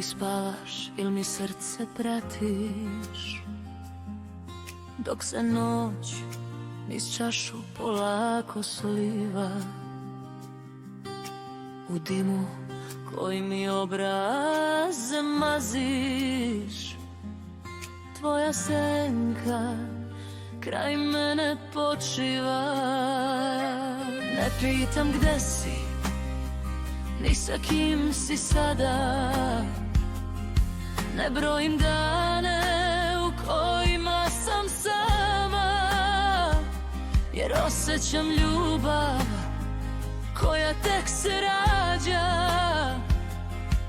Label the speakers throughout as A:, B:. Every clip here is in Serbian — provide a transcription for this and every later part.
A: li spavaš ili mi srce pratiš, dok se noć niz čašu polako sliva, u dimu koji mi obraz maziš. Tvoja senka kraj mene počiva. Ne pitam gde si, ni sa kim si sada. Ne brojim dane u kojima sam sama, jer osjećam ljubav koja tek se rađa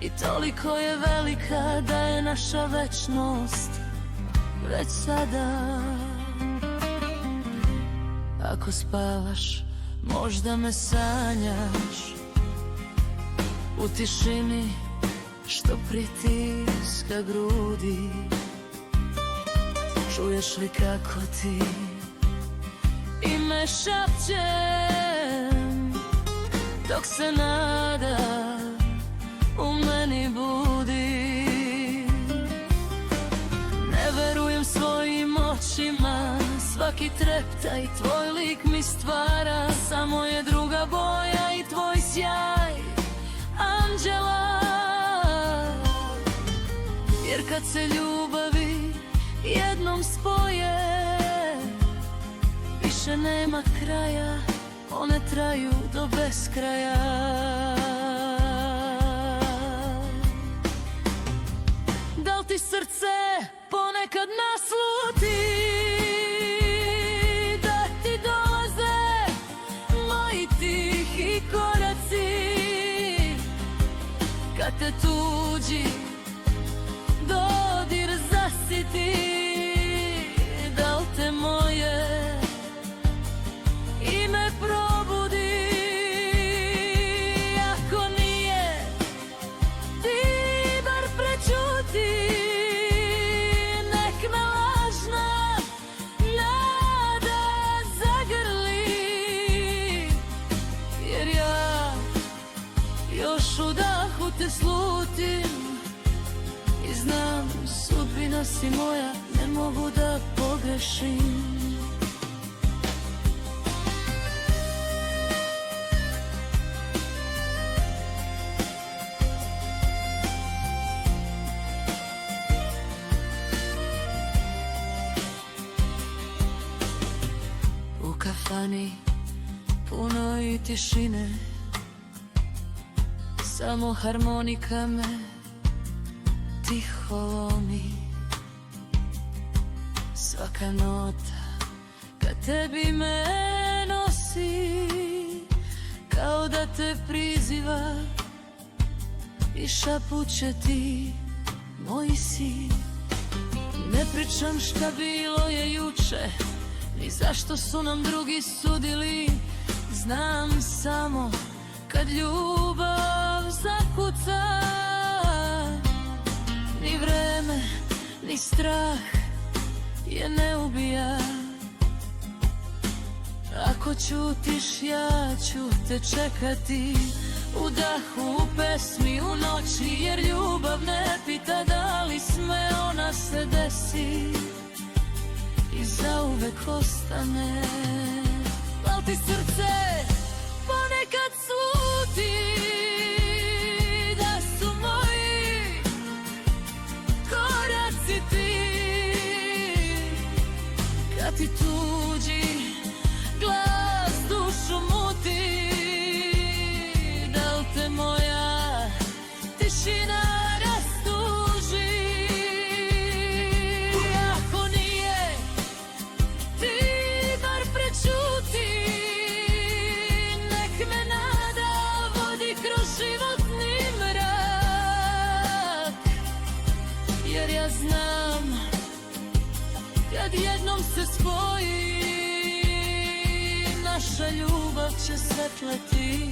A: i toliko je velika da je naša večnost već sada. Ako spavaš, možda me sanjaš u tišini što pritiska grudi. Čuješ li kako ti ime šapćem, dok se nada u meni budi. Ne verujem svojim očima, svaki treptaj tvoj lik mi stvara. Samo je druga boja i tvoj sjaj anđela. Jer kad se ljubavi jednom spoje, više nema kraja, one traju do beskraja. Da li ti srce ponekad nasluti da ti dolaze moji tihi koraci, kad te tuđi dodir zasiti? Da li te moje ime probudi? Ako nije, ti bar prećuti. Nek me lažna nada zagrli, jer ja još u dahu te slutim i znam, sudbina si moja, ne mogu da pogrešim. U kafani punoj tišine, samo harmonika me tiho lomi. Svaka nota kad tebi me nosi, kao da te priziva i šapuće ti moji si. Ne pričam šta bilo je juče, ni zašto su nam drugi sudili. Znam samo kad ljubav zakuca, ni vreme, ni strah je ne ubija. Ako ćutiš, ja ću te čekati u dahu, u pesmi, u noći, jer ljubav ne pita da li sme, ona se desi i zauvek ostane. Da li ti srce ponekad sluti da su moji koraci ti, kad ti tuđi glas dušu muti? Da li te moja tišina rastuži? Ako nije, ti bar prećuti. Nek me nada vodi kroz životni mrak, jer ja znam kad jednom se spoji, naša ljubav će svetleti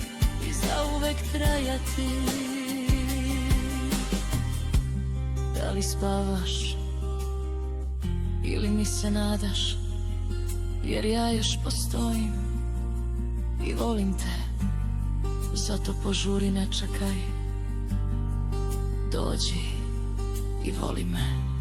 A: i zauvek trajati. Da li spavaš ili mi se nadaš, jer ja još postojim i volim te, zato požuri, ne čekaj. dođi i voli me.